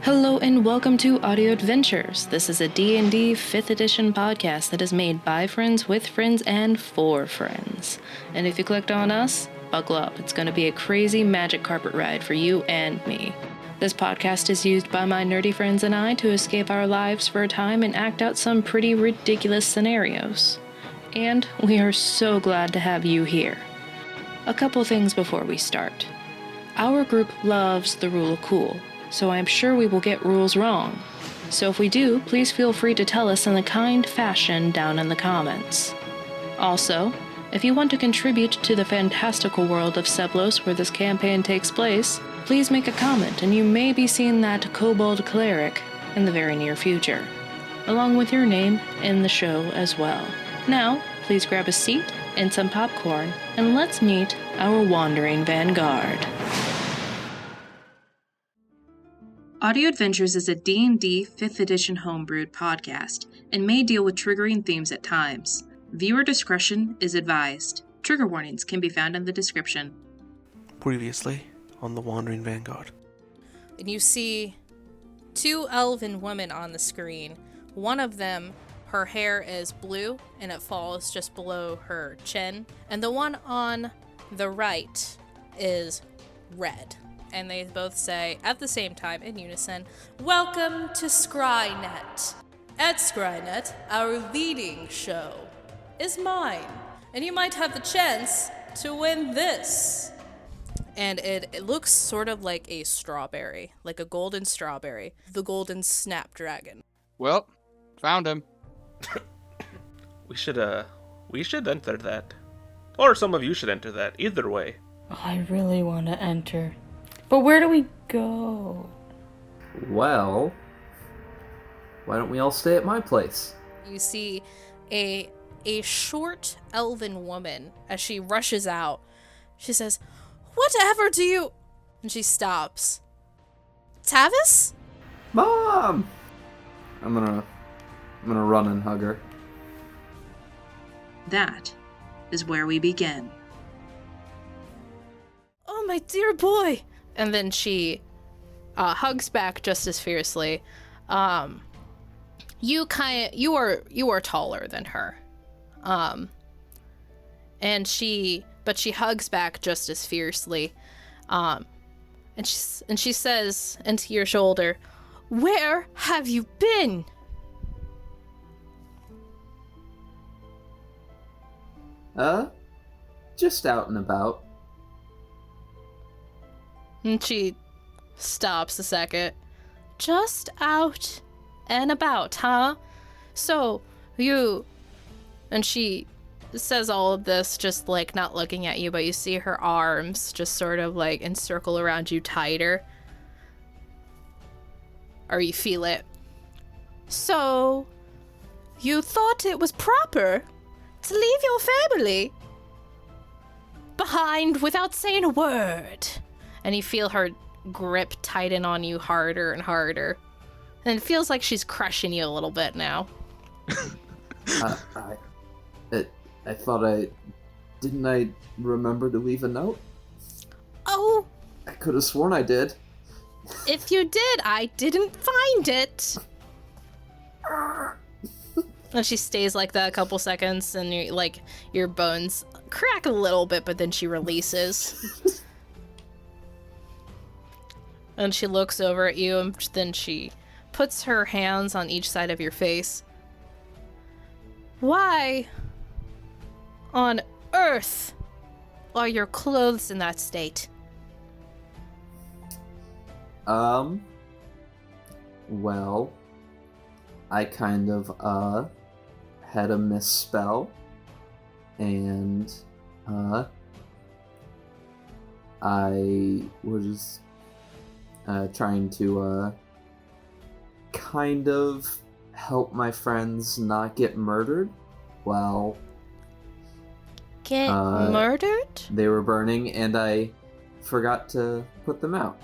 Hello and welcome to Audio Adventures. This is a D&D 5th edition podcast that is made by friends, with friends, and for friends. And if you clicked on us, buckle up. It's going to be a crazy magic carpet ride for you and me. This podcast is used by my nerdy friends and I to escape our lives for a time and act out some pretty ridiculous scenarios. And we are so glad to have you here. A couple things before we start. Our group loves the rule of cool, so I'm sure we will get rules wrong. So if we do, please feel free to tell us in a kind fashion down in the comments. Also, if you want to contribute to the fantastical world of Seblos where this campaign takes place, please make a comment and you may be seeing that kobold cleric in the very near future, along with your name in the show as well. Now, please grab a seat and some popcorn, and let's meet our Wandering Vanguard. Audio Adventures is a D&D 5th edition homebrewed podcast and may deal with triggering themes at times. Viewer discretion is advised. Trigger warnings can be found in the description. Previously on the Wandering Vanguard. And you see two elven women on the screen. One of them, her hair is blue and it falls just below her chin. And the one on the right is red. And they both say, at the same time, in unison, "Welcome to Scrynet. At Scrynet, our leading show is mine, and you might have the chance to win this." And it looks sort of like a strawberry, like a golden strawberry, the golden snapdragon. Well, found him. We should enter that. Or some of you should enter that. Either way. I really want to enter. But where do we go? Well, why don't we all stay at my place? You see a short elven woman as she rushes out. She says, "Whatever do you..." And she stops. "Tavis?" Mom! I'm gonna run and hug her. That is where we begin. "Oh, my dear boy." And then she hugs back just as fiercely. You are taller than her. But she hugs back just as fiercely. And she says into your shoulder, "Where have you been?" Just out and about. And she stops a second. "Just out and about, huh? So, you..." And she says all of this just like not looking at you, but you see her arms just sort of like encircle around you tighter. Or you feel it. "So, you thought it was proper to leave your family behind without saying a word?" And you feel her grip tighten on you harder and harder. And it feels like she's crushing you a little bit now. I thought didn't I remember to leave a note? Oh! I could have sworn I did. If you did, I didn't find it. And she stays like that a couple seconds, and your bones crack a little bit, but then she releases. And she looks over at you, and then she puts her hands on each side of your face. "Why on earth are your clothes in that state?" Well, I kind of, had a misspell, and, I was trying to kind of help my friends not get murdered. Well, Get murdered? They were burning, and I forgot to put them out.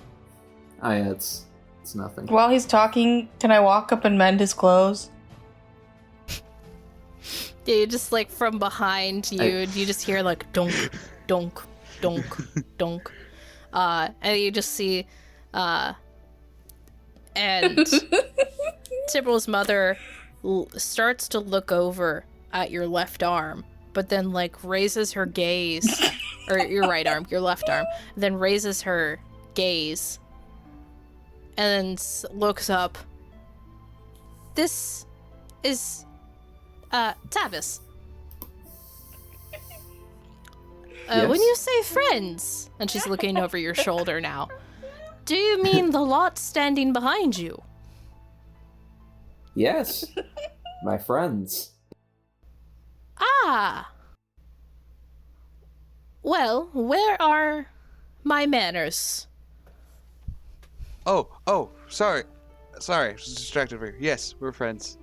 It's nothing. While he's talking, can I walk up and mend his clothes? Yeah, you just like from behind you, you just hear like donk, donk, donk, donk. And you just see And Tybalt's mother starts to look over at your left arm, but then like raises her gaze, or your right arm, your left arm, then raises her gaze, and then looks up. This is Tavis. Yes? When you say friends, and she's looking over your shoulder now, do you mean the lot standing behind you? Yes. My friends. Ah. Well, where are my manners? Oh, sorry. Sorry, I was distracted over here. Yes, we're friends.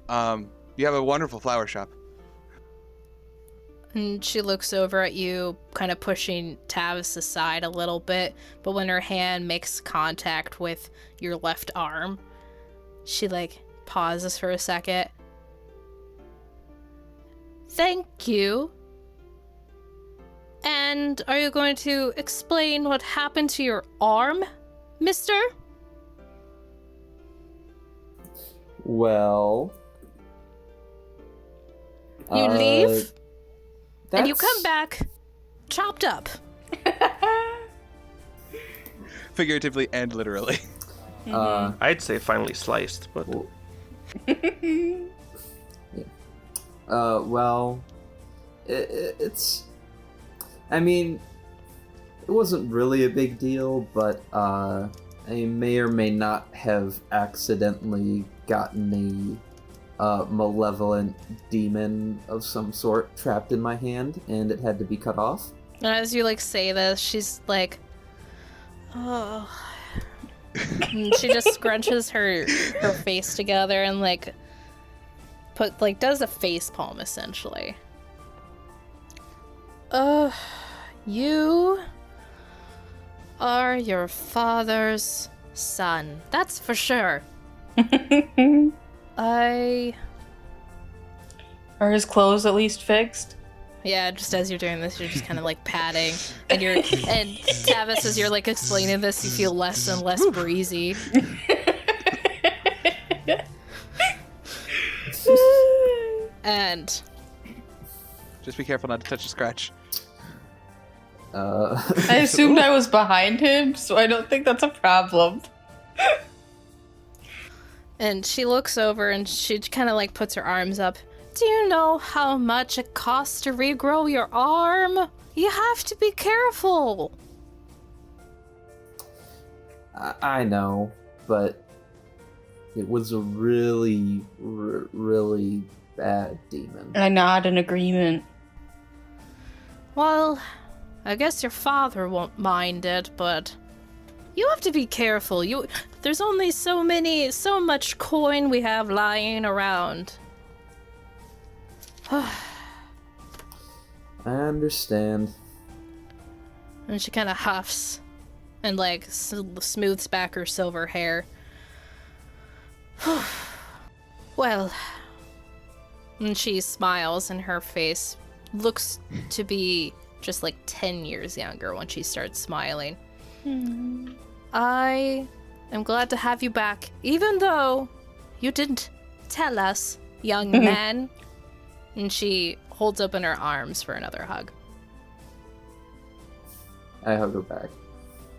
You have a wonderful flower shop. And she looks over at you, kind of pushing Tavis aside a little bit, but when her hand makes contact with your left arm, she, like, pauses for a second. Thank you. And are you going to explain what happened to your arm, mister? Well... You leave, and you that's- come back chopped up. Figuratively and literally. I'd say finally sliced, but Well, it's... I mean, it wasn't really a big deal, but I may or may not have accidentally gotten a malevolent demon of some sort trapped in my hand, and it had to be cut off. And as you, like, say this, she's like, oh. And she just scrunches her face together and, like, does a face palm, essentially. You are your father's son. That's for sure. Are his clothes at least fixed? Yeah, just as you're doing this, you're just kind of like patting, and Tavis, as you're like explaining this, you feel less and less breezy. And Just be careful not to touch a scratch. I assumed I was behind him, so I don't think that's a problem. And she looks over and she kind of like puts her arms up. Do you know how much it costs to regrow your arm? You have to be careful. I know, but it was a really, really bad demon. I nod in agreement. Well, I guess your father won't mind it, but you have to be careful. There's only so much coin we have lying around. I understand. And she kind of huffs and like smooths back her silver hair. Well, and she smiles and her face looks to be just like 10 years younger when she starts smiling. I am glad to have you back, even though you didn't tell us, young man. And she holds open her arms for another hug. I hug her back.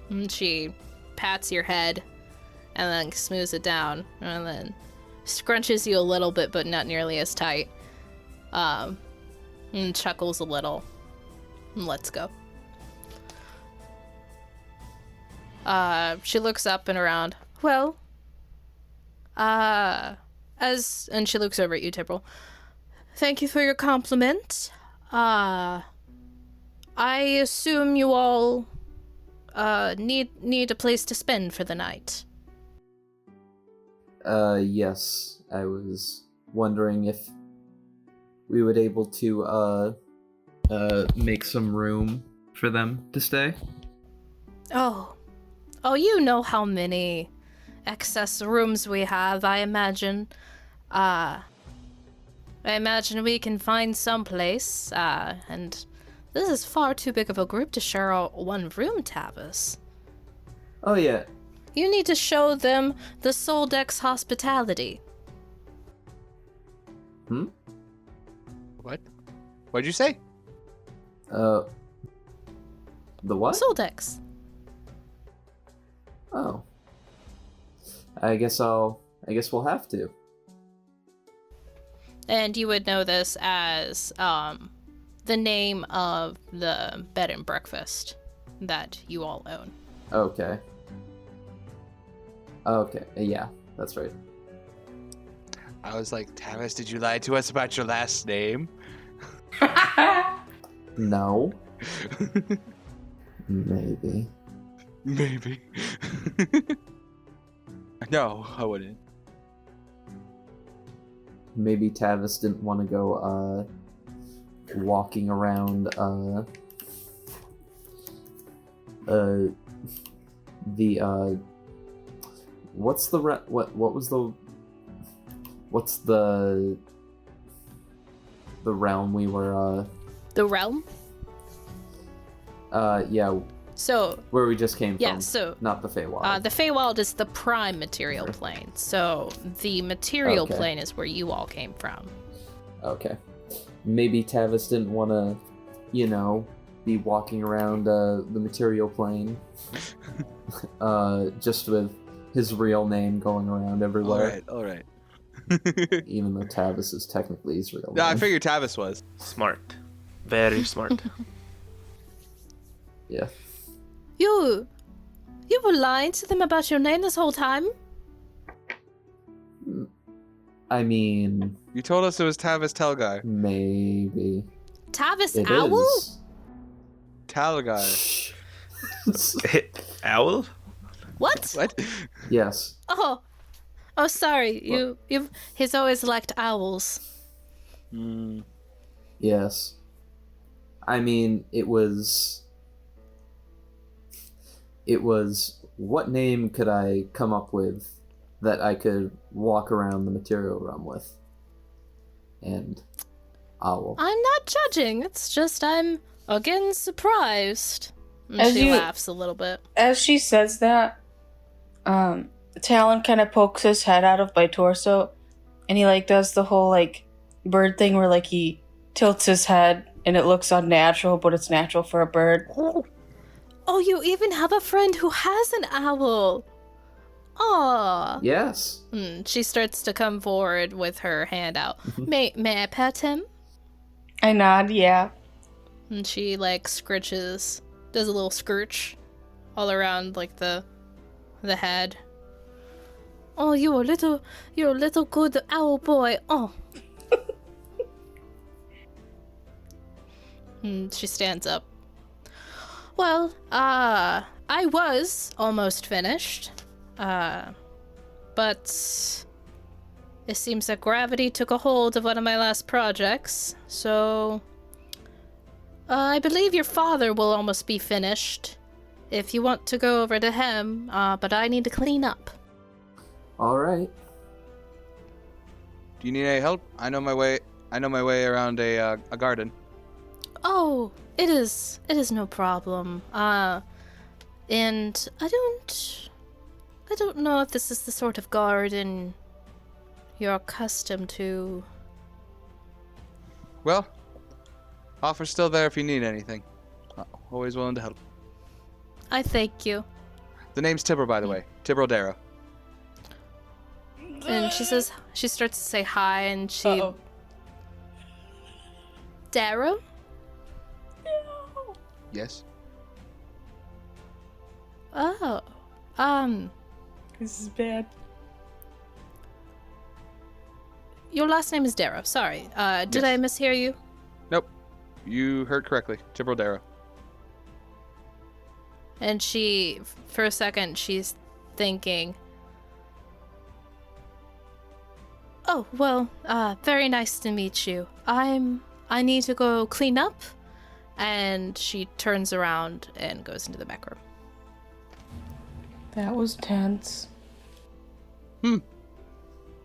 And she pats your head and then smooths it down and then scrunches you a little bit, but not nearly as tight. And chuckles a little and lets go. She looks up and around. Well, and she looks over at you, Tipperl. Thank you for your compliment. I assume you all need a place to spend for the night. Yes. I was wondering if we would able to make some room for them to stay. Oh, you know how many excess rooms we have, I imagine. I imagine we can find some place, and this is far too big of a group to share one room, Tavis. Oh yeah. You need to show them the Soldex hospitality. What? What'd you say? The what? Soldex. Oh. I guess we'll have to. And you would know this as the name of the bed and breakfast that you all own. Okay. Okay, yeah, that's right. I was like, Tavis, did you lie to us about your last name? No. Maybe. Maybe. No, I wouldn't. Maybe Tavis didn't want to go, walking around, what's the realm we were, The realm? yeah, So, where we just came yeah, from. so Not the Feywild. the Feywild is the prime material plane. So the material Okay. plane is where you all came from. Okay. Maybe Tavis didn't want to, be walking around the material plane, just with his real name going around everywhere. All right. Even though Tavis is technically his real No, I name. figured Tavis was. Smart. Very smart. Yeah. You were lying to them about your name this whole time? I mean, You told us it was Tavis Telgai. maybe. Tavis It Owl? is. Talgai. Shh. Owl? What? What? Yes. Oh, sorry. He's always liked owls. Yes. I mean, it was, what name could I come up with that I could walk around the material realm with? And owl. I'm not judging. It's just I'm again surprised. And As she you- laughs a little bit. As she says that, Talon kind of pokes his head out of my torso, and he does the whole bird thing where he tilts his head and it looks unnatural, but it's natural for a bird. Oh, you even have a friend who has an owl. Aw. Yes. She starts to come forward with her hand out. May I pet him? I nod, yeah. And she scritches, does a little scritch all around the head. Oh, you're a little good owl boy. Oh. And she stands up. Well, I was almost finished. But it seems that gravity took a hold of one of my last projects, so I believe your father will almost be finished if you want to go over to him, but I need to clean up. All right. Do you need any help? I know my way around a garden. Oh, it is no problem. And I don't know if this is the sort of garden you're accustomed to. Well, offer's still there if you need anything. Always willing to help. I thank you. The name's Tibber, by the way. Tibber Dara. And she starts to say hi, and she... Uh-oh. Darrow? Yes. Oh. This is bad. Your last name is Darrow. Sorry. Did Yes. I mishear you? Nope. You heard correctly. Tibber Dara. And she, for a second, she's thinking... Oh, well, very nice to meet you. I need to go clean up. And she turns around and goes into the back room. That was tense.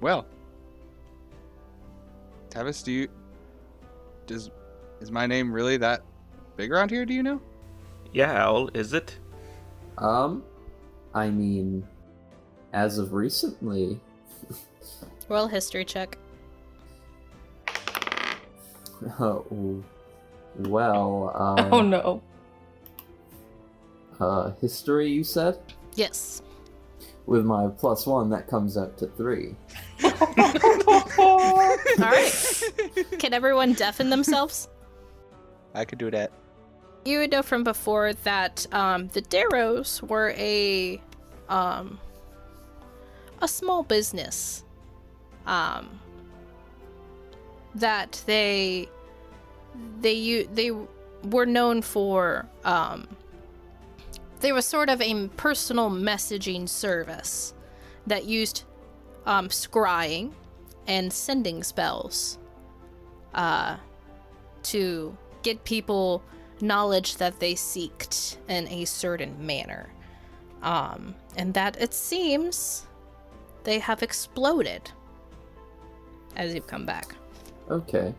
Well. Tavis, is my name really that big around here, do you know? Yeah, Owl, is it? I mean, as of recently. Roll history check. Well, Oh no. History, you said? Yes. With my +1, that comes out to 3. All right. Can everyone deafen themselves? I could do that. You would know from before that the Darrows were a small business. That they were known for. They were sort of a personal messaging service that used scrying and sending spells to get people knowledge that they seeked in a certain manner. And that it seems they have exploded as you've come back. Okay.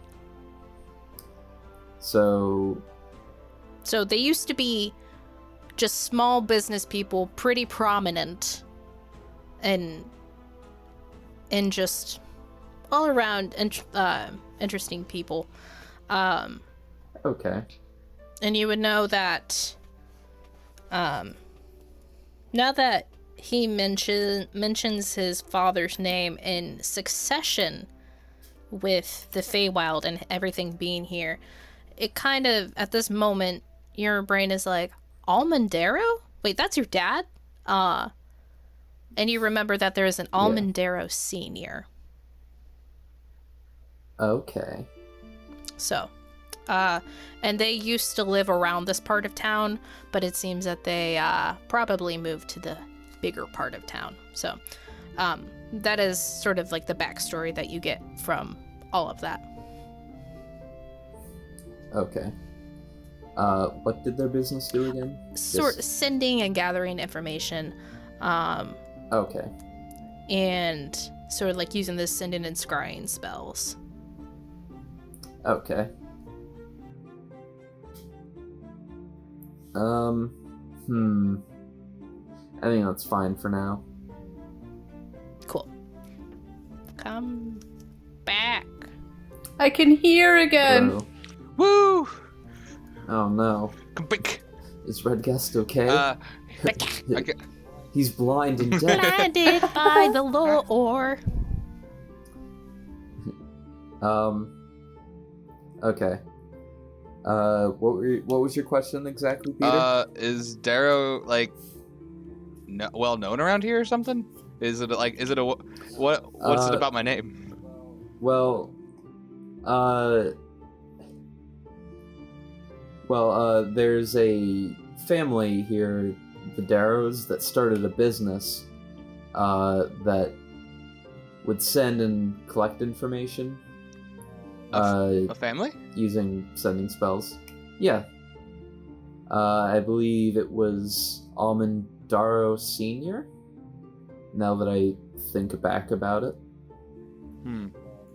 So they used to be just small business people, pretty prominent, and just all around interesting people. okay. And you would know that now that he mentions his father's name in succession with the Feywild and everything being here, it kind of, at this moment, your brain is like, Almondaro? Wait, that's your dad? And you remember that there is an Almondaro Senior. Okay. So, and they used to live around this part of town, but it seems that they probably moved to the bigger part of town. So, that is sort of like the backstory that you get from all of that. Okay. What did their business do again? Sending and gathering information. Okay. And sort of like using this sending and scrying spells. Okay. I think that's fine for now. Cool. Come back. I can hear again. Hello? Woo! Oh no. Come back. Is Redguest okay? I get- He's blind and deaf. Blinded by the lore. Okay. What was your question exactly, Peter? Is Darrow like well known around here or something? What's it about my name? Well, there's a family here, the Darrows, that started a business that would send and collect information. A family? Using sending spells. Yeah. I believe it was Almondaro Senior, now that I think back about it.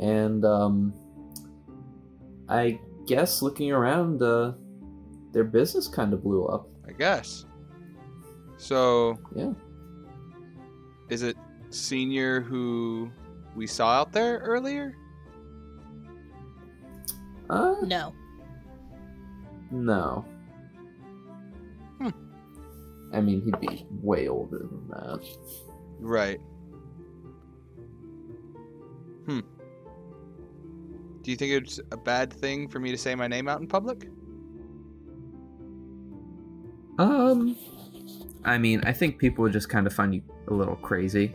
And, I guess looking around, their business kind of blew up. I guess. So... Yeah. Is it Senior who we saw out there earlier? No. No. I mean, he'd be way older than that. Right. Do you think it's a bad thing for me to say my name out in public? I mean, I think people would just kind of find you a little crazy.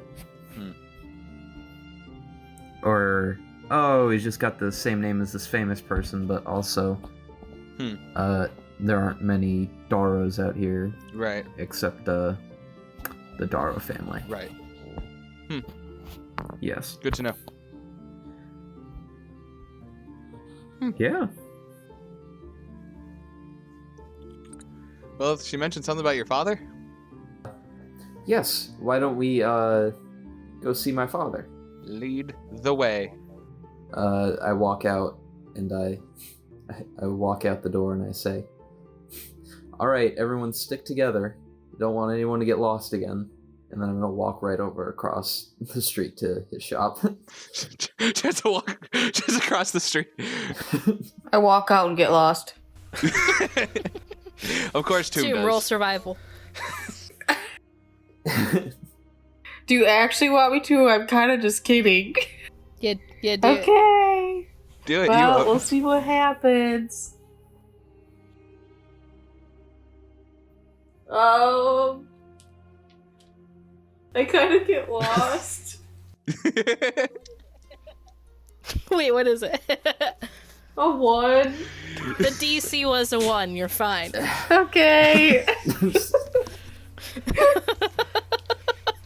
Or, oh, he's just got the same name as this famous person, but also, there aren't many Darrows out here. Right. Except, the Darrow family. Right. Yes. Good to know. Yeah. Well, she mentioned something about your father? Yes. Why don't we, go see my father? Lead the way. I walk out, and I walk out the door, and I say, "All right, everyone, stick together. Don't want anyone to get lost again." And then I'm gonna walk right over across the street to his shop. Just to walk just across the street. I walk out and get lost. Of course, Tomb does. Roll survival. Do you actually want me to? I'm kind of just kidding. Yeah, do it. Okay. Do it. Well, we'll see what happens. I kind of get lost. Wait, what is it? A 1. The DC was a 1. You're fine. Okay.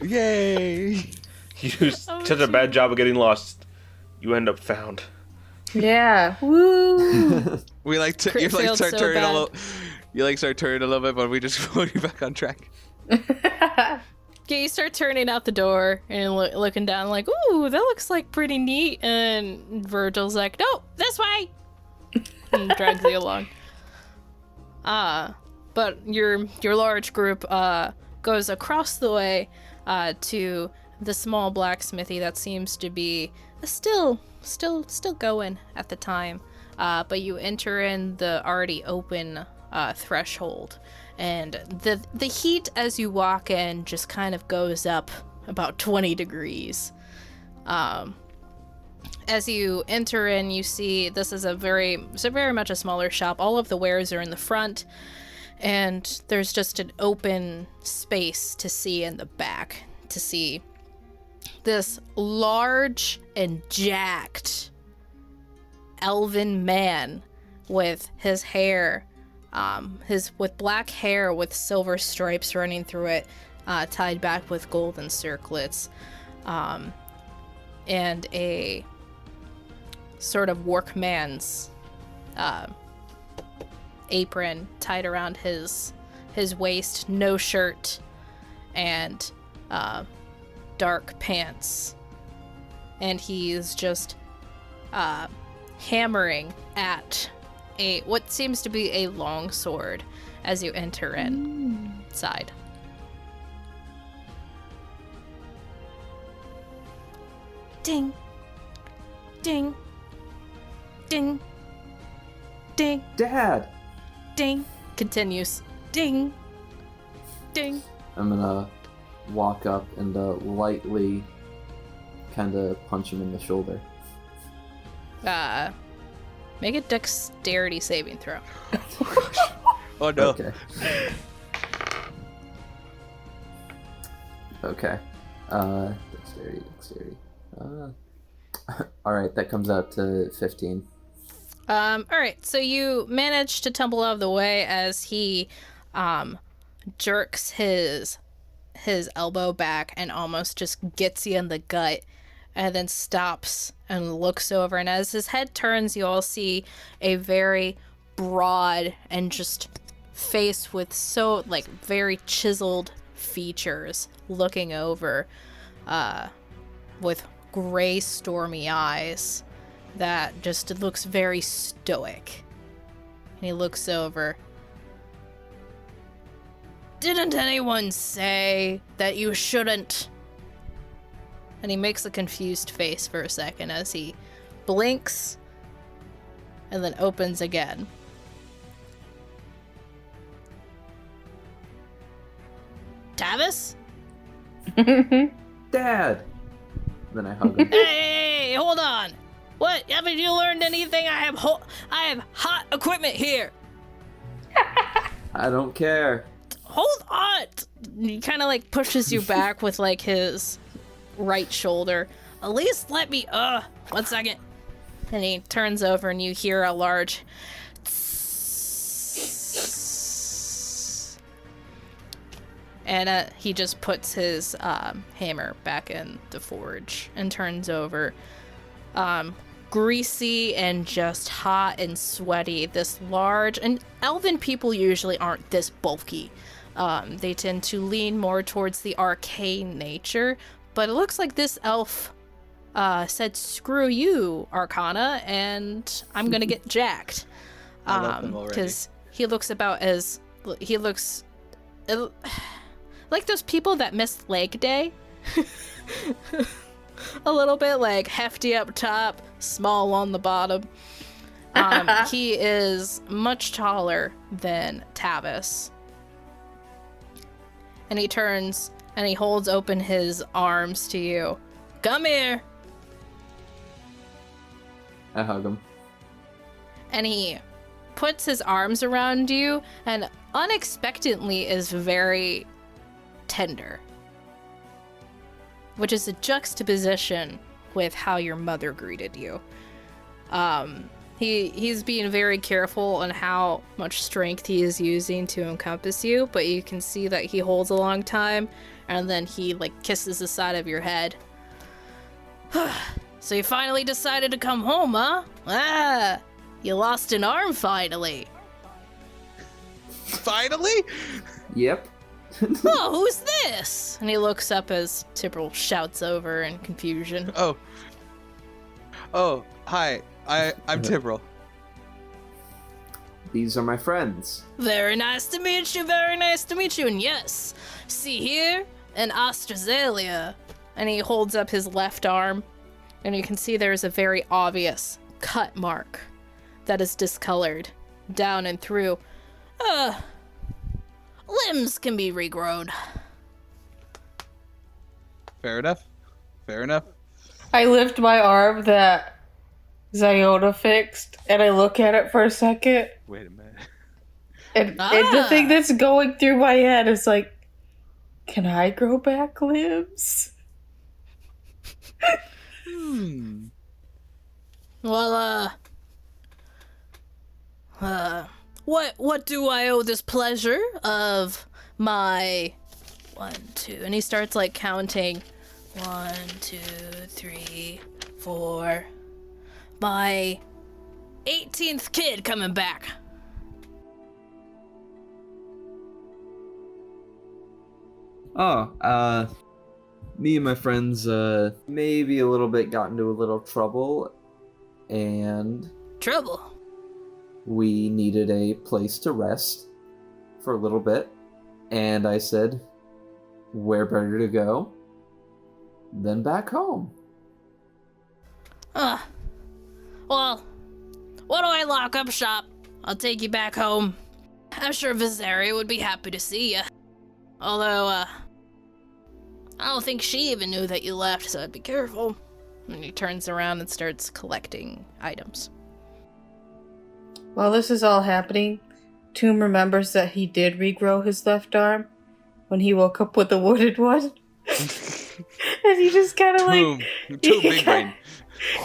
Yay! You do such a bad job of getting lost. You end up found. Yeah. Woo. We like to. Crit You like failed start so turning a bad. little. You like start turning a little bit, but we just put you back on track. Yeah, you start turning out the door and looking down like, ooh, that looks like pretty neat. And Virgil's like, no, this way. And drags you along. But your large group goes across the way to the small blacksmithy that seems to be still going at the time. But you enter in the already open threshold. And the heat as you walk in just kind of goes up about 20 degrees. As you enter in, you see this is very much a smaller shop. All of the wares are in the front, and there's just an open space to see in the back, to see this large and jacked elven man with his hair with black hair with silver stripes running through it, tied back with golden circlets, and a sort of workman's apron tied around his waist, no shirt, and dark pants. And he's just hammering at what seems to be a long sword as you enter inside. Ding, ding, ding, ding, Dad! ding. Continues. Ding, ding. I'm gonna walk up and lightly kind of punch him in the shoulder. Make a dexterity saving throw. Oh no. Okay. Okay. Dexterity. Alright, that comes out to 15. Alright, so you manage to tumble out of the way as he jerks his elbow back and almost just gets you in the gut, and then stops and looks over, and as his head turns, you all see a very broad and just face with very chiseled features looking over with gray stormy eyes that just looks very stoic. And he looks over. Didn't anyone say that you shouldn't? And he makes a confused face for a second as he blinks and then opens again. Tavis? Dad! Then I hug him. Hey, hold on. What? Haven't you learned anything? I have hot equipment here. I don't care. Hold on. He kind of pushes you back with his right shoulder. At least let me 1 second. And he turns over and you hear a large and he just puts his hammer back in the forge and turns over. Greasy and just hot and sweaty, this large, and elven people usually aren't this bulky. They tend to lean more towards the arcane nature, but it looks like this elf said, screw you, Arcana, and I'm gonna get jacked. I love them already. Because he looks about as, like those people that missed leg day. A little bit like hefty up top, small on the bottom. He is much taller than Tavis. And he turns and he holds open his arms to you. Come here. I hug him. And he puts his arms around you and unexpectedly is very tender. Which is a juxtaposition with how your mother greeted you. He's being very careful on how much strength he is using to encompass you, but you can see that he holds a long time, and then he like kisses the side of your head. So you finally decided to come home, huh? Ah, you lost an arm finally. Finally? Yep. Oh, who's this? And he looks up as Tibble shouts over in confusion. Oh, hi. I'm Tibril. These are my friends. Very nice to meet you, very nice to meet you. And yes, see here, an Austrazalia. And he holds up his left arm, and you can see there's a very obvious cut mark that is discolored down and through. Limbs can be regrown. Fair enough. I lift my arm that Ziona fixed, and I look at it for a second. Wait a minute. And the thing that's going through my head is like, can I grow back limbs? Well, what do I owe this pleasure of my 1, 2, and he starts like counting 1, 2, 3, 4. My 18th kid coming back. Me and my friends, maybe a little bit got into a little trouble, and Trouble. we needed a place to rest for a little bit, and I said, where better to go than back home? Well, why don't I lock up shop? I'll take you back home. I'm sure Viseria would be happy to see you. Although, I don't think she even knew that you left, so I'd be careful. And he turns around and starts collecting items. While this is all happening, Tomb remembers that he did regrow his left arm when he woke up with the wooden one. And he just kind of like... Too big brain.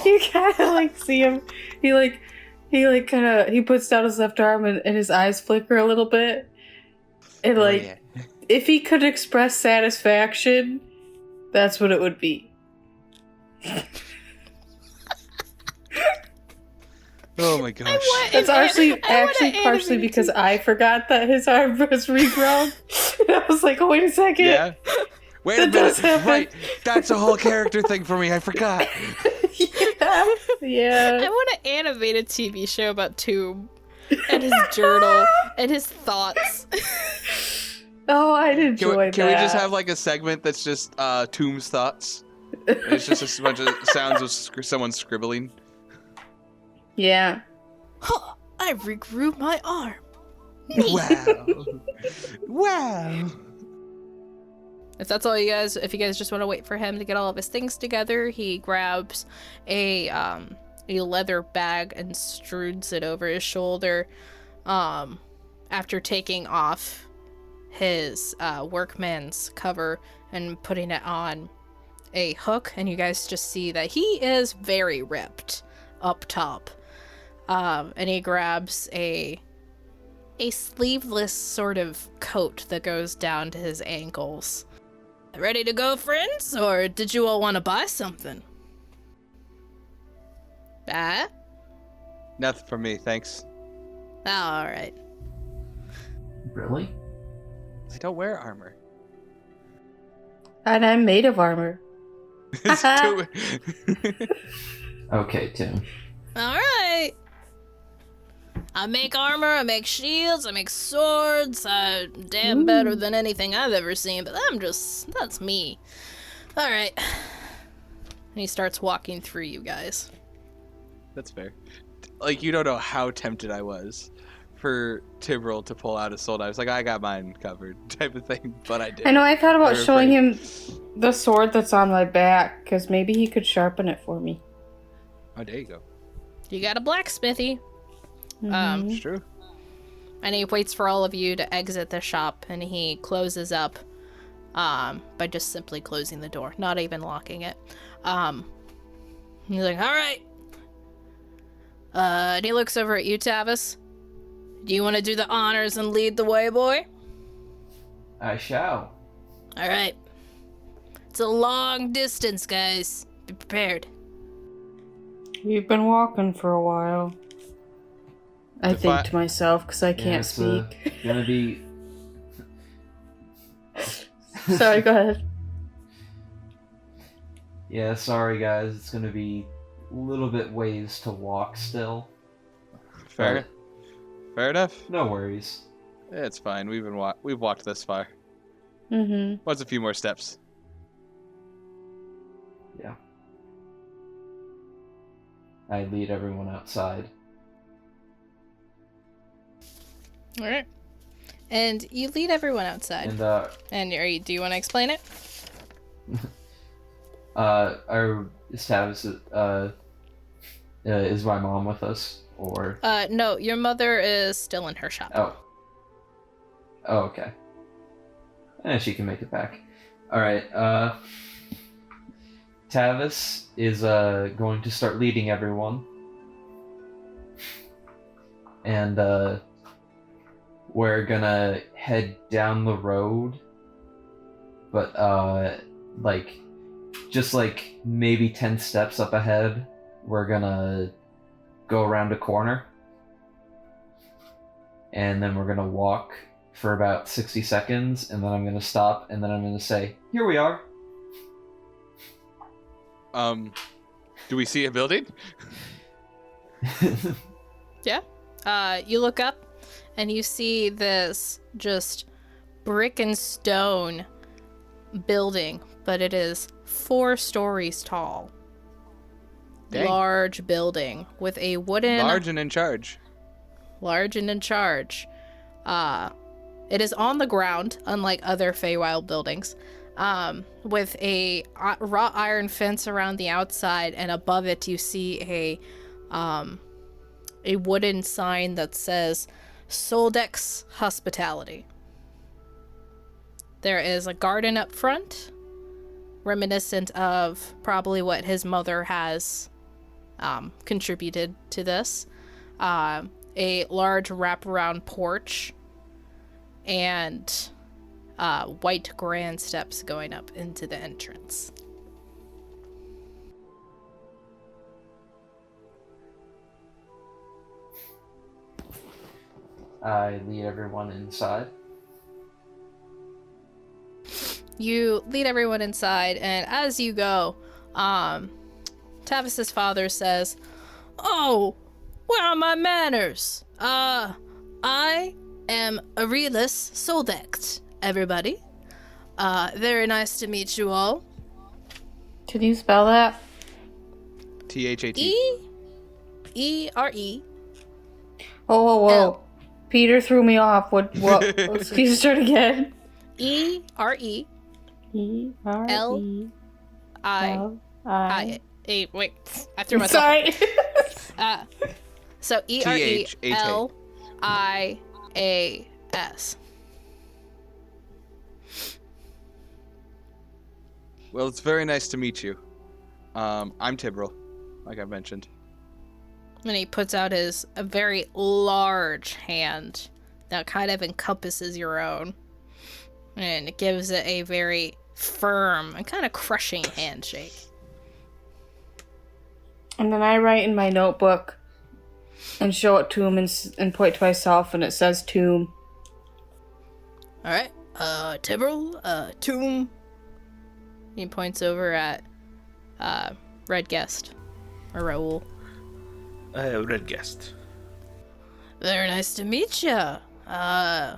You kind of like see him. He puts down his left arm and his eyes flicker a little bit. And if he could express satisfaction, that's what it would be. Oh my gosh. That's actually partially because I forgot that his arm was regrown. And I was like, oh, wait a second. Yeah. Wait a minute. Right. That's a whole character thing for me. I forgot. Yeah. I want to animate a TV show about Tomb and his journal and his thoughts. Oh, I'd enjoy that. Can we just have like a segment that's just Tomb's thoughts? And it's just a bunch of sounds of someone scribbling. Yeah. Huh, I regrew my arm. Wow. If that's all you guys, if you guys just want to wait for him to get all of his things together, he grabs a leather bag and strouds it over his shoulder. After taking off his workman's cover and putting it on a hook, and you guys just see that he is very ripped up top. And he grabs a sleeveless sort of coat that goes down to his ankles. Ready to go, friends? Or did you all want to buy something? Nothing for me, thanks. All right. Really? I don't wear armor. And I'm made of armor. Okay, Tim. All right. I make armor, I make shields, I make swords. Damn better than anything I've ever seen, but that's me. All right. And he starts walking through you guys. That's fair. Like, you don't know how tempted I was for Tibril to pull out his sword. I was like, I got mine covered, type of thing, but I didn't. I know, I thought about I'm showing afraid. him the sword that's on my back, because maybe he could sharpen it for me. Oh, there you go. You got a blacksmithy. It's true. And he waits for all of you to exit the shop, and he closes up by just simply closing the door, not even locking it. He's like, all right. And he looks over at you, Tavis. Do you want to do the honors and lead the way, boy? I shall. All right. It's a long distance, guys. Be prepared. We've been walking for a while. I If think I- to myself, because I can't it's speak. gonna be. Sorry, go ahead. Yeah, sorry guys. It's gonna be a little bit ways to walk still. Fair. Fair enough. No worries. Yeah, it's fine. We've walked this far. Mm-hmm. What's a few more steps? Yeah. I lead everyone outside. All right. And you lead everyone outside. And Do you want to explain it? is my mom with us or? No, your mother is still in her shop. Oh, okay. And she can make it back. All right. Tavis is going to start leading everyone, and we're gonna head down the road, but just maybe 10 steps up ahead, we're gonna go around a corner, and then we're gonna walk for about 60 seconds, and then I'm gonna stop, and then I'm gonna say, "Here we are." Do we see a building? Yeah. You look up and you see this just brick and stone building, but it is 4 stories tall. Dang. Large building with a wooden... Large and in charge. Large and in charge. It is on the ground, unlike other Feywild buildings, with a wrought iron fence around the outside, and above it you see a wooden sign that says Soldex Hospitality. There is a garden up front, reminiscent of probably what his mother has contributed to this. A large wraparound porch, and white grand steps going up into the entrance. I lead everyone inside. You lead everyone inside, and as you go, Tavis's father says, "Oh, where are my manners? I am Aurelius Soldect, everybody. Very nice to meet you all. Can you spell that? THAT. E-E-R-E. Oh, whoa. L. Peter threw me off. What? Let's can you start again? E-R-E. E-R-E. L-I. Wait, I threw myself. Sorry. So E-R-E-L-I-A-S. Well, it's very nice to meet you. I'm Tibril, like I mentioned. And he puts out a very large hand that kind of encompasses your own. And it gives it a very firm and kind of crushing handshake. And then I write in my notebook and show it to him and point to myself, and it says tomb. Alright, Tibril, tomb. He points over at Red Guest, or Raoul. Red guest. Very nice to meet you. I'm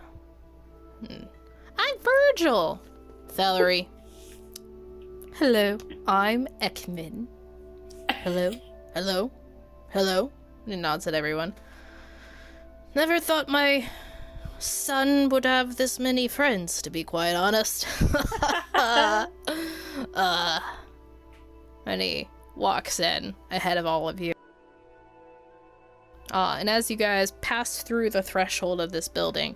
Virgil. Valerie. Hello, I'm Ekman. Hello, hello, hello. And he nods at everyone. Never thought my son would have this many friends, to be quite honest. And he walks in ahead of all of you. And as you guys pass through the threshold of this building,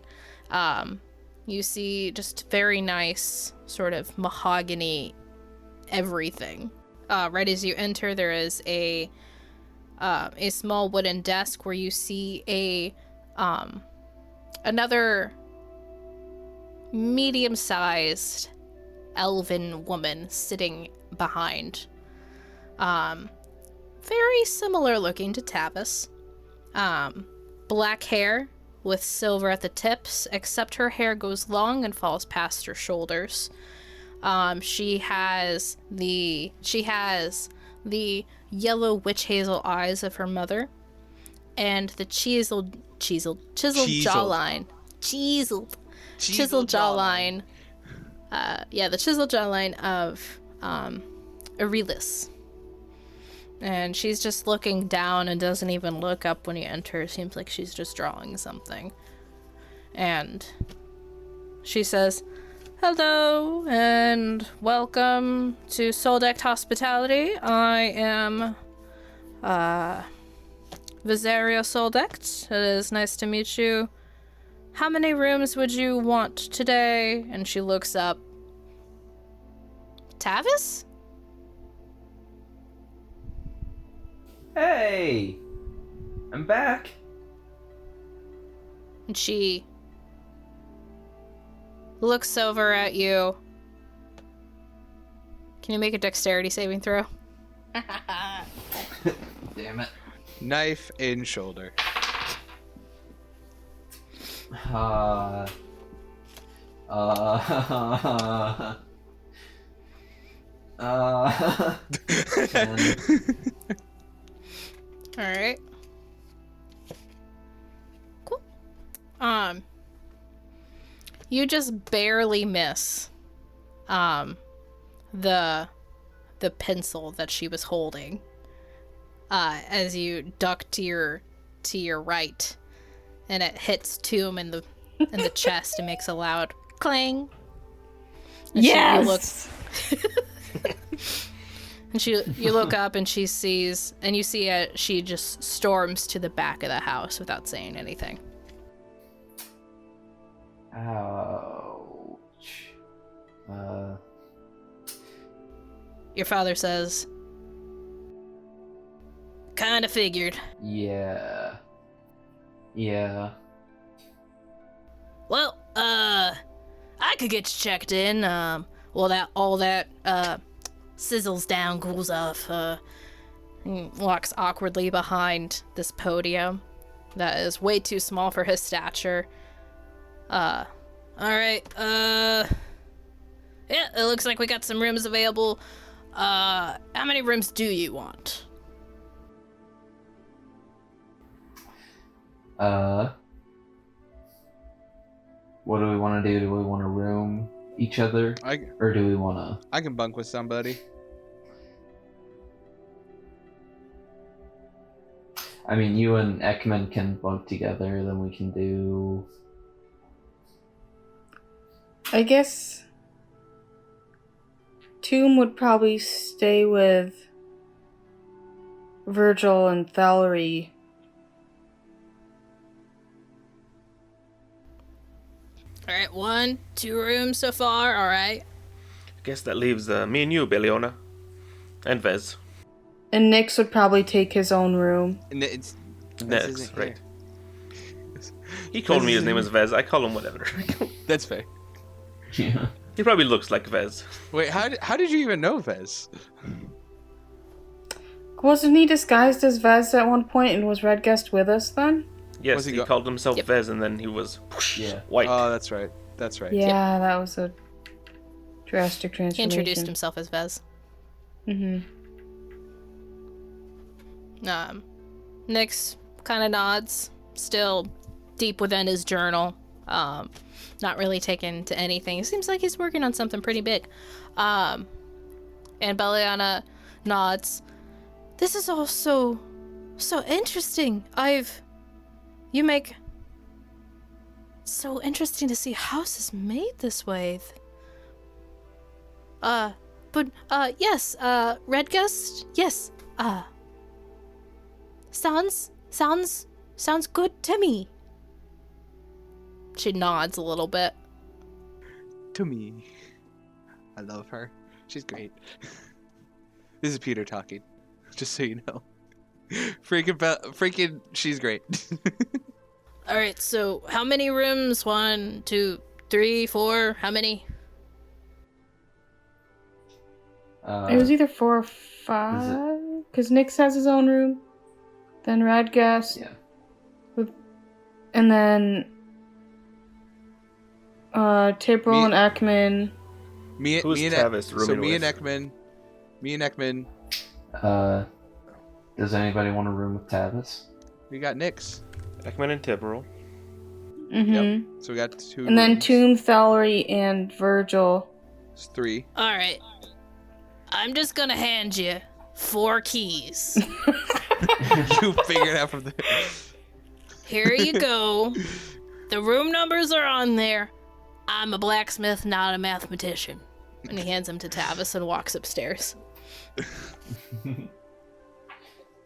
you see just very nice sort of mahogany everything. Right as you enter, there is a small wooden desk where you see another medium-sized elven woman sitting behind. Very similar looking to Tavis. Black hair with silver at the tips, except her hair goes long and falls past her shoulders. She has the yellow witch hazel eyes of her mother, and the chiseled jawline. Chiseled jawline. The chiseled jawline of Aurelius. And she's just looking down and doesn't even look up when you enter. Seems like she's just drawing something. And she says, "Hello, and welcome to Soldecked Hospitality. I am, Visario Soldecked. It is nice to meet you. How many rooms would you want today?" And she looks up. Tavis? Hey! I'm back! And she looks over at you. Can you make a dexterity saving throw? Damn it. Knife in shoulder. Alright. Cool. You just barely miss the pencil that she was holding. As you duck to your right, and it hits Tomb in the chest and makes a loud clang. And Yes. You look up and she sees, and you see she just storms to the back of the house without saying anything. Ouch. Your father says, "Kinda figured." Yeah. Well, I could get you checked in. All that sizzles down, cools off. He walks awkwardly behind this podium that is way too small for his stature. Alright, yeah, it looks like we got some rooms available. How many rooms do you want? What do we want to do? Do we want to room each other? Or do we want to... I can bunk with somebody. I mean, you and Ekman can bunk together, then we can do... I guess Tomb would probably stay with Virgil and Valerie. Alright, 1, 2 rooms so far, alright. I guess that leaves me and you, Beliona. And Vez. And Nyx would probably take his own room. It's Next, right. He told me his name is Vez. I call him whatever. That's fair. Yeah. He probably looks like Vez. Wait, how did you even know Vez? Wasn't he disguised as Vez at one point and was Redguest with us then? Yes, he called himself Yep. Vez, and then he was Yeah. white. Oh, that's right. Yeah, that was a drastic He transformation. introduced himself as Vez. Mm-hmm. Nyx kind of nods, still deep within his journal, not really taken to anything. It seems like he's working on something pretty big. And Beliana nods. This is all so interesting. You make so interesting to see houses made this way. Yes, Redgust, yes, sounds good to me. She nods a little bit. To me. I love her. She's great. This is Peter talking, just so you know. Freaking, she's great. All right, so how many rooms? 1, 2, 3, 4. How many? It was either 4 or 5, because Nyx has his own room, then Radgast, and then Tibril and Ekman. Me and Ekman. Does anybody want a room with Tavis? We got Nyx. Ekman and Tibril. Mm-hmm. Yep. So we got 2 And then rooms. Tomb, Thalry, and Virgil. It's 3. All right. I'm just gonna hand you 4 keys. You figured out from there. Here you go. The room numbers are on there. I'm a blacksmith, not a mathematician. And he hands them to Tavis and walks upstairs.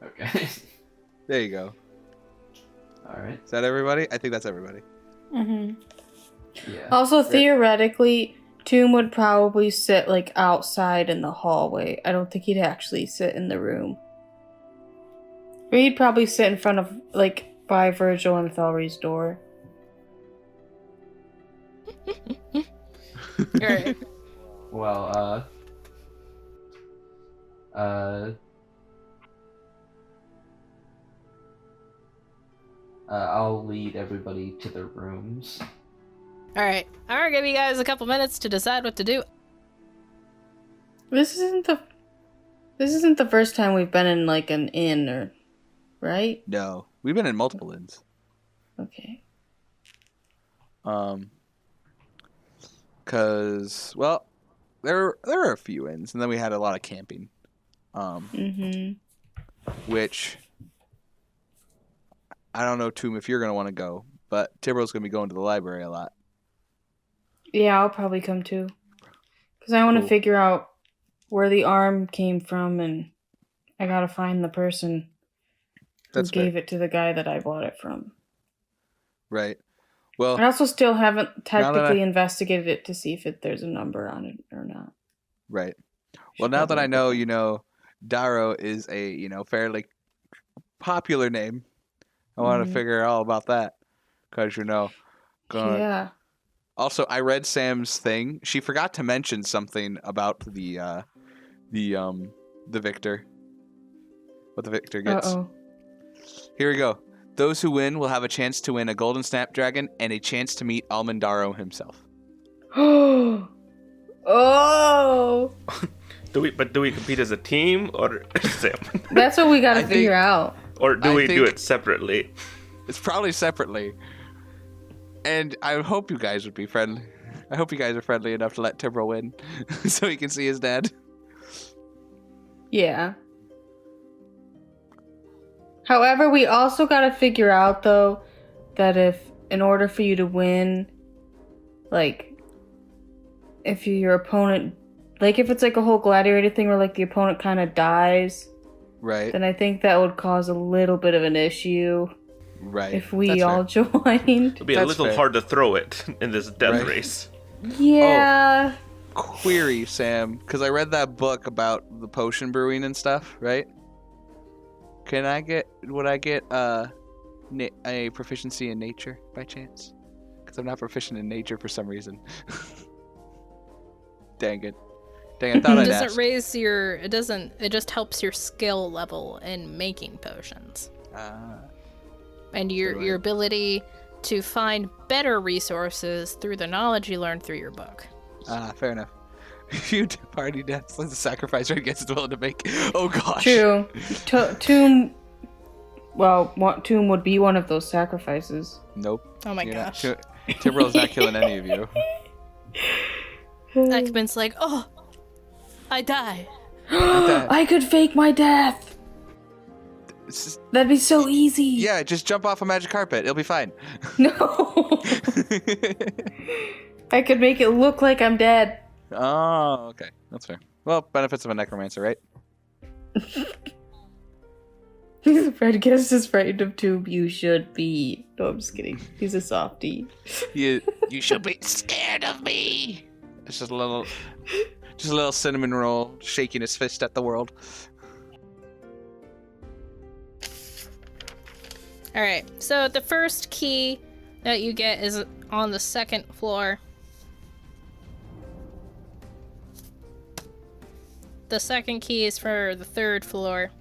Okay. There you go. All right. Is that everybody? I think that's everybody. Mm-hmm. Yeah. Also, theoretically, Tomb would probably sit, like, outside in the hallway. I don't think he'd actually sit in the room. Or he'd probably sit in front of, like, by Virgil and Thalry's door. Alright. Well, I'll lead everybody to their rooms. Alright. I'm gonna give you guys a couple minutes to decide what to do. This isn't the first time we've been in, like, an inn, or... Right? No. We've been in multiple inns. Okay. Cause, well, there were a few inns, and then we had a lot of camping. Which... I don't know, Tomb, if you're going to want to go, but Tibro's going to be going to the library a lot. Yeah, I'll probably come too. Because I want to figure out where the arm came from, and I gotta find the person who gave it to the guy that I bought it from. Right. Well, I also still haven't technically investigated it to see if there's a number on it or not. Right. Well, now that I know, Daro is a, fairly popular name, I want to figure all about that. Because, Yeah. Also, I read Sam's thing. She forgot to mention something about the victor. What the victor gets. Uh-oh. Here we go. Those who win will have a chance to win a golden snapdragon and a chance to meet Almondaro himself. Oh! Do we compete as a team or Sam? That's what we gotta figure out. Or do we do it separately? It's probably separately. And I hope you guys would be friendly. I hope you guys are friendly enough to let Tibro win so he can see his dad. Yeah. However, we also gotta figure out, though, that in order for you to win, like, if your opponent, like, if it's like a whole gladiator thing where, like, the opponent kind of dies, right? Then I think that would cause a little bit of an issue. Right. If we all joined. It'll be a little hard to throw it in this death race. Yeah. Oh, query, Sam, because I read that book about the potion brewing and stuff, right? Would I get a proficiency in nature by chance? Because I'm not proficient in nature for some reason. Dang it, I thought I'd ask. It just helps your skill level in making potions. And your ability to find better resources through the knowledge you learned through your book. Fair enough. You party deaths as a sacrifice right against the willing to make. Oh gosh. True. Tomb Well, Tomb would be one of those sacrifices. Nope. Oh my You're not- gosh. Timbrel's not killing any of you. Ekman's like, oh, I die. I could fake my death. It's just- That'd be so easy. yeah, just jump off a magic carpet. It'll be fine. No. I could make it look like I'm dead. Oh, okay. That's fair. Well, benefits of a necromancer, right? Fred Guest is frightened of Tomb. You should be. No, I'm just kidding. He's a softie. You should be scared of me. It's just a little cinnamon roll shaking his fist at the world. All right. So the first key that you get is on the second floor. The second key is for the third floor.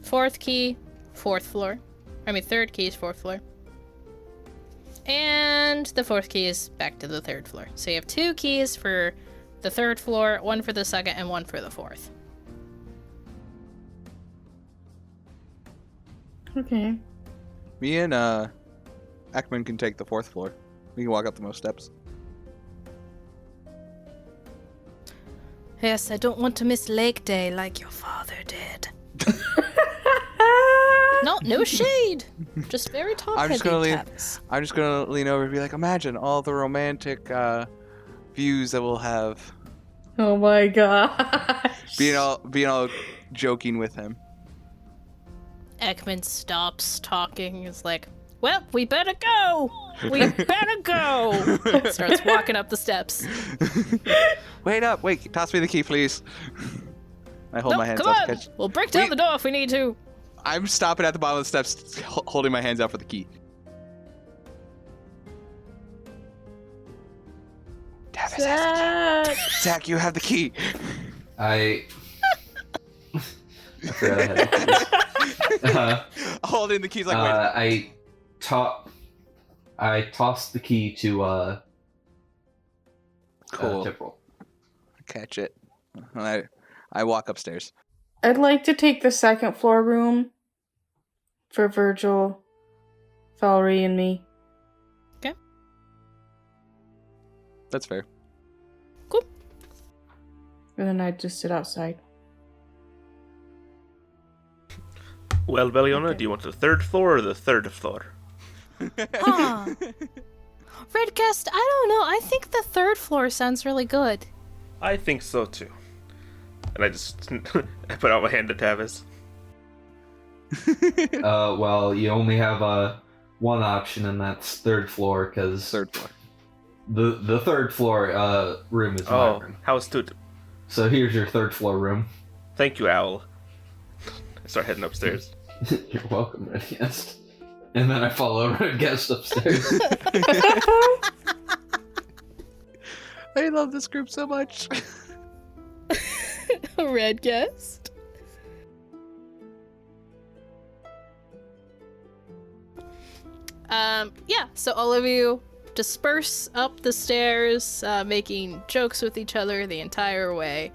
Fourth key, fourth floor. Third key is fourth floor. And the fourth key is back to the third floor. So you have 2 keys for the third floor, 1 for the second, and 1 for the fourth. Okay. Me and Ekman can take the 4th floor. We can walk up the most steps. Yes, I don't want to miss Lake Day like your father did. No shade. Just very I'm just gonna top-heavy. I'm just gonna lean over and be like, imagine all the romantic views that we'll have. Oh my gosh. Being all joking with him. Ekman stops talking. Is like, well, we better go. We better go. Starts walking up the steps. Wait, toss me the key, please. I hold my hands come out on. to catch. We'll break down the door if we need to. I'm stopping at the bottom of the steps, holding my hands out for the key. Damn it, Zach, you have the key. I forgot I had the keys. Holding the keys like, wait. I tossed the key to Cool. Tipperel. Catch it. And I walk upstairs. I'd like to take the second floor room for Virgil, Valerie, and me. Okay. That's fair. Cool. And then I'd just sit outside. Well, Belliona, Okay. do you want the 3rd floor or the 3rd floor? Huh. Red Guest, I don't know. I think the third floor sounds really good. I think so too. And I just I put out my hand to Tavis. Well, you only have one option, and that's 3rd floor, because 3rd floor. the 3rd floor room is my Oh, room. how astute. So here's your 3rd floor room. Thank you, Owl. I start heading upstairs. You're welcome, Red Guest. And then I follow Red Guest upstairs. I love this group so much. Red Guest. Yeah, so all of you disperse up the stairs, making jokes with each other the entire way.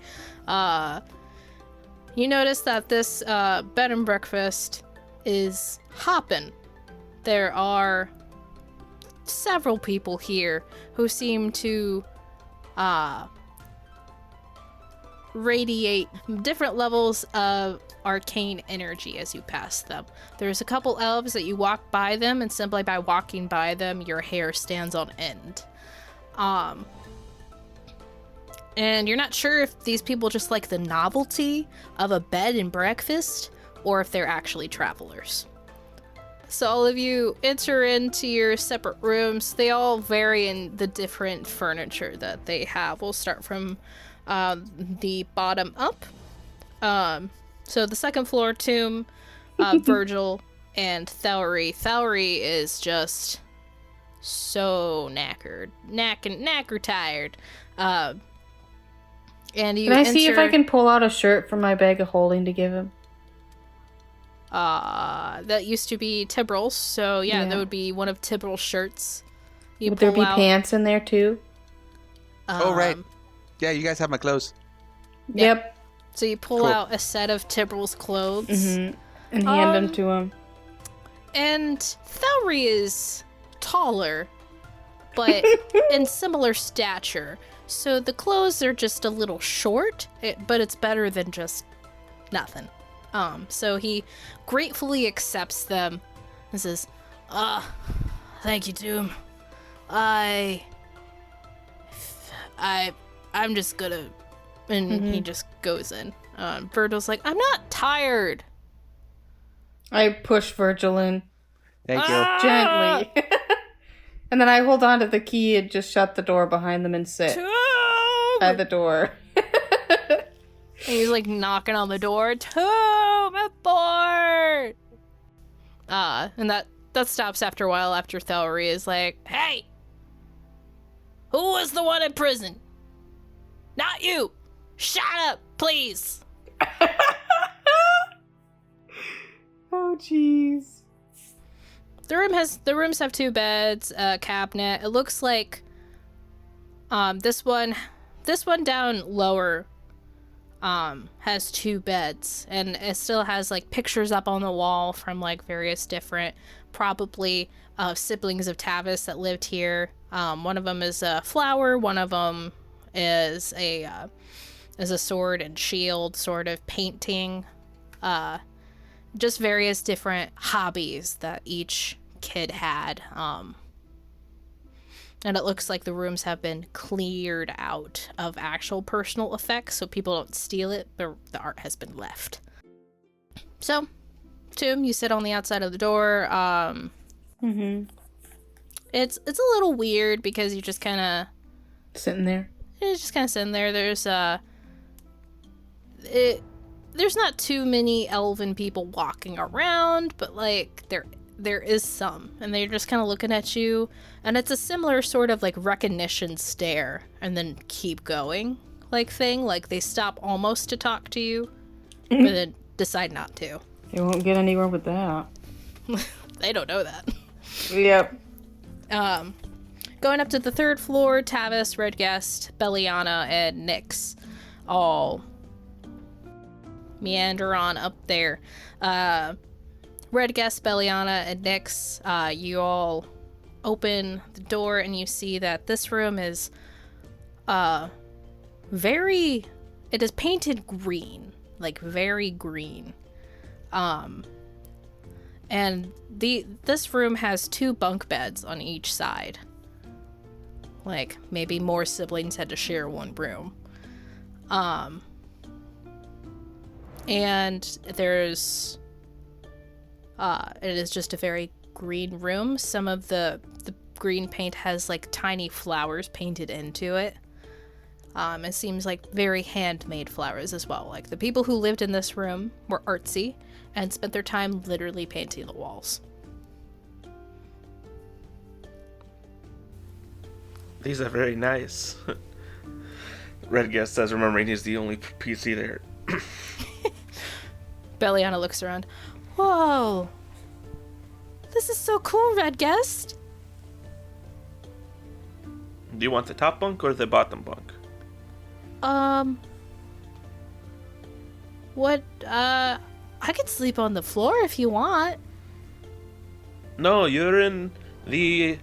You notice that this bed and breakfast is hopping. There are several people here who seem to radiate different levels of arcane energy as you pass them. There's a couple elves that you walk by them, and simply by walking by them, your hair stands on end. And you're not sure if these people just like the novelty of a bed and breakfast, or if they're actually travelers. So all of you enter into your separate rooms. They all vary in the different furniture that they have. We'll start from the bottom up. So the second floor, Tomb, Virgil, and Thalry. Thalry is just so knackered. Knacker tired. And you Can I see if I enter- can pull out a shirt from my bag of holding to give him? That used to be Tibrel's, so yeah, that Yeah. would be one of Tibrel's shirts. You Would there pull be out, pants in there too? Oh, right. Yeah, you guys have my clothes. Yeah. Yep. So you pull Cool. out a set of Tibral's clothes. Mm-hmm. And hand them to him. And Thelry is taller, but in similar stature. So the clothes are just a little short, but it's better than just nothing. So he gratefully accepts them and says, thank you, Doom. I'm just gonna... And he just goes in. Virgil's like, I'm not tired. I push Virgil in Thank you. gently. And then I hold on to the key and just shut the door behind them and sit by the door. And he's like knocking on the door. Tomb, I'm bored. And that stops after a while after Thelry is like, hey, who was the one in prison? Not you. Shut up, please. Oh, jeez. The rooms have 2 beds, a cabinet. It looks like this one down lower has 2 beds, and it still has like pictures up on the wall from like various different probably siblings of Tavis that lived here. One of them is a flower, one of them is a sword and shield sort of painting. Just various different hobbies that each kid had. And it looks like the rooms have been cleared out of actual personal effects so people don't steal it, but the art has been left. So, Tomb, you sit on the outside of the door. It's a little weird because you just kind of... Sitting there. It's just kind of sitting there. There's not too many elven people walking around, but like there is some, and they're just kind of looking at you, and it's a similar sort of like recognition stare and then keep going like thing. Like they stop almost to talk to you, but then decide not to. You won't get anywhere with that. They don't know that. Yep. Going up to the 3rd floor, Tavis, Redguest, Belliana, and Nyx all meander on up there. Redguest, Belliana, and Nyx, you all open the door and you see that this room is it is painted green, like very green. And this room has 2 bunk beds on each side. Like maybe more siblings had to share one room. And there's it is just a very green room. Some of the green paint has like tiny flowers painted into it. It seems like very handmade flowers as well. Like the people who lived in this room were artsy and spent their time literally painting the walls. These are very nice. Redguest says, remembering he's the only PC there. Belliana looks around. Whoa! This is so cool, Redguest! Do you want the top bunk or the bottom bunk? I could sleep on the floor if you want. No, you're in the...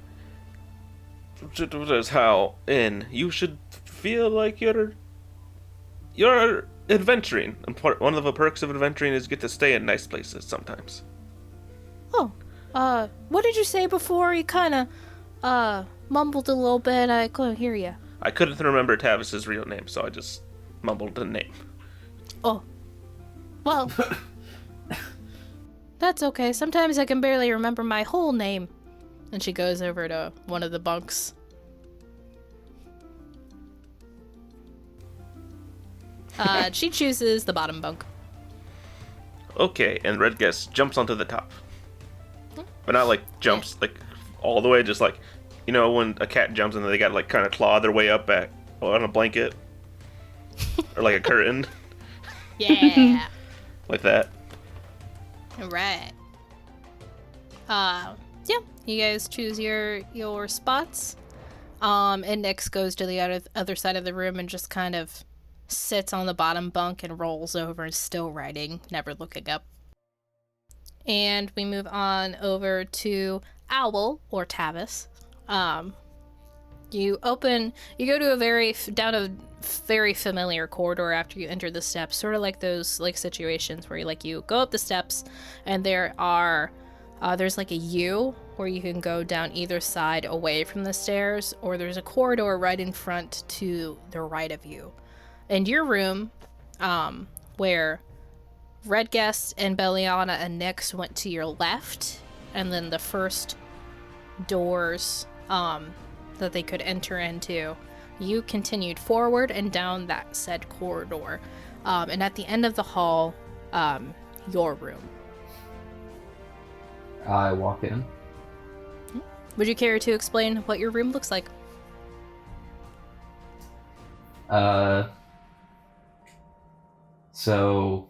How? In. You should feel like you're adventuring. And one of the perks of adventuring is you get to stay in nice places sometimes. Oh, what did you say before? You kind of, mumbled a little bit. I couldn't hear you. I couldn't remember Tavis's real name, so I just mumbled the name. Oh. Well, that's okay. Sometimes I can barely remember my whole name. And she goes over to one of the bunks. She chooses the bottom bunk. Okay, and Redguest jumps onto the top. But not like jumps like all the way, just like, you know when a cat jumps and they got like kind of claw their way up on a blanket? Or like a curtain? Yeah. Like that. Alright. Yeah, you guys choose your spots. And Nyx goes to the other side of the room and just kind of sits on the bottom bunk and rolls over, still writing, never looking up. And we move on over to Owl, or Tavis. You go down a very familiar corridor after you enter the steps, sort of like those like situations where you go up the steps and there's like a U where you can go down either side away from the stairs, or there's a corridor right in front to the right of you. And your room, where Redguest and Belliana and Nyx went to your left, and then the first doors that they could enter into, you continued forward and down that said corridor. And at the end of the hall, your room. I walk in. Would you care to explain what your room looks like? So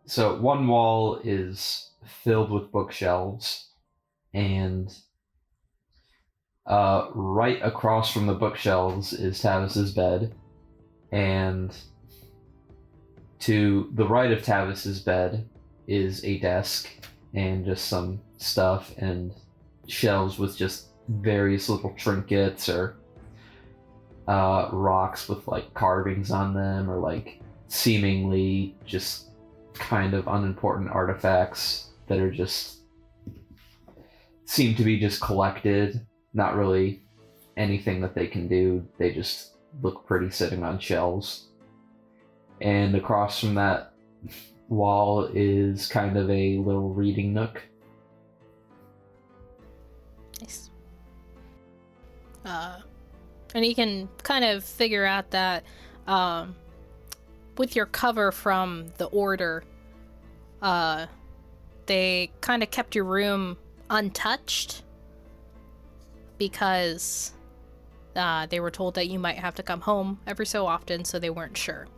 one wall is filled with bookshelves, and right across from the bookshelves is Tavis's bed, and to the right of Tavis's bed is a desk and just some stuff and shelves with just various little trinkets or rocks with like carvings on them, or like seemingly just kind of unimportant artifacts that are just seem to be just collected, not really anything that they can do, they just look pretty sitting on shelves. And across from that wall is kind of a little reading nook. Nice. And you can kind of figure out that with your cover from the Order, they kind of kept your room untouched because they were told that you might have to come home every so often, so they weren't sure.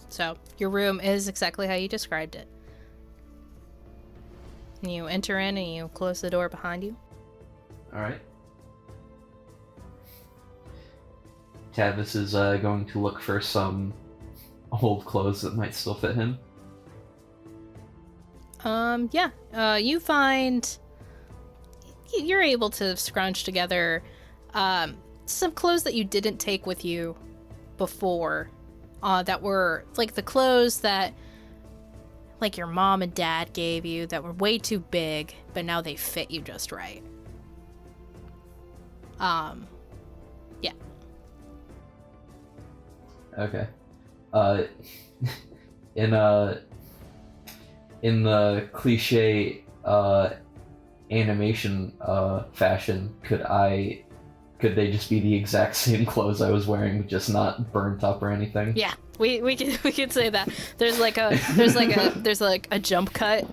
So your room is exactly how you described it. You enter in and you close the door behind you. Alright. Tavis is going to look for some old clothes that might still fit him. You find you're able to scrounge together some clothes that you didn't take with you before, that were like the clothes that like your mom and dad gave you that were way too big, but now they fit you just right. Yeah. Okay. In the cliche animation fashion, could they just be the exact same clothes I was wearing, just not burnt up or anything? Yeah, we could say that. There's like a jump cut,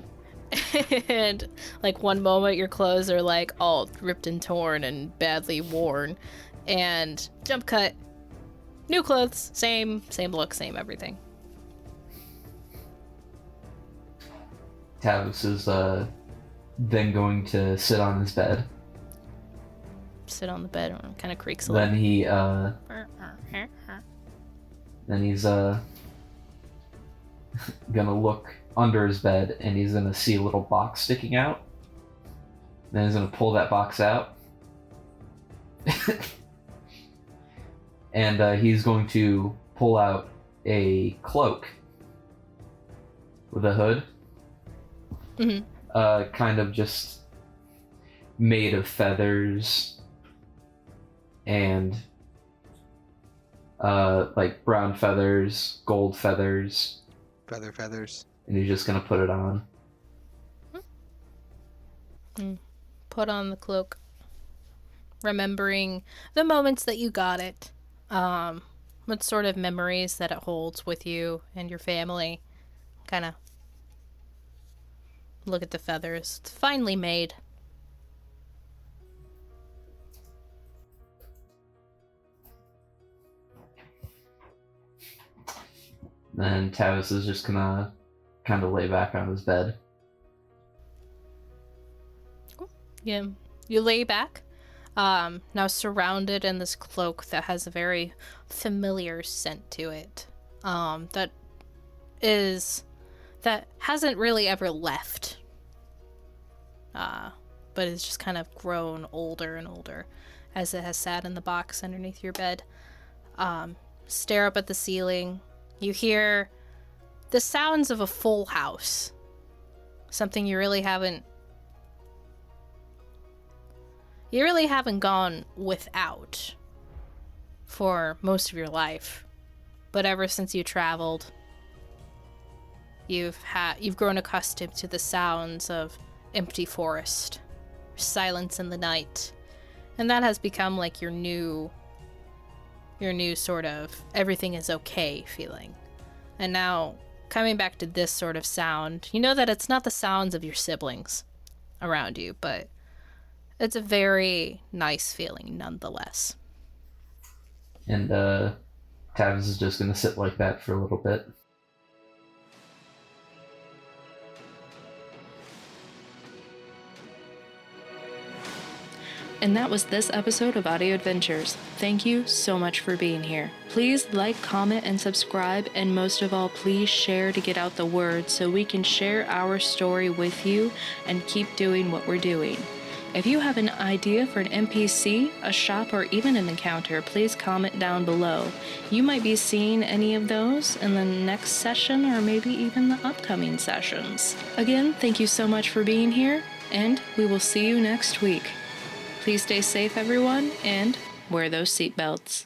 and like one moment your clothes are like all ripped and torn and badly worn, and jump cut, new clothes, same look, same everything. Tavis is then going to sit on his bed. Sit on the bed and kind of creaks a little. Then he's gonna look under his bed, and he's gonna see a little box sticking out. Then he's gonna pull that box out. And he's going to pull out a cloak with a hood. Mm-hmm. Kind of just made of feathers and like brown feathers, gold feathers. Feathers. And he's just gonna put it on. Put on the cloak, remembering the moments that you got it, what sort of memories that it holds with you and your family. Kind of look at the feathers. It's finely made. Then Tavis is just gonna kind of lay back on his bed. Yeah, you lay back. now surrounded in this cloak that has a very familiar scent to it, that hasn't really ever left, but it's just kind of grown older and older as it has sat in the box underneath your bed. Stare up at the ceiling. You hear the sounds of a full house. Something you really haven't gone without for most of your life. But ever since you traveled, you've grown accustomed to the sounds of empty forest, silence in the night. And that has become like your new sort of everything is okay feeling. And now, coming back to this sort of sound, you know that it's not the sounds of your siblings around you, but it's a very nice feeling nonetheless. And Tavis is just going to sit like that for a little bit. And that was this episode of Audio Adventures. Thank you so much for being here. Please like, comment, and subscribe, and most of all, please share to get out the word so we can share our story with you and keep doing what we're doing. If you have an idea for an NPC, a shop, or even an encounter, please comment down below. You might be seeing any of those in the next session or maybe even the upcoming sessions. Again, thank you so much for being here, and we will see you next week. Please stay safe, everyone, and wear those seatbelts.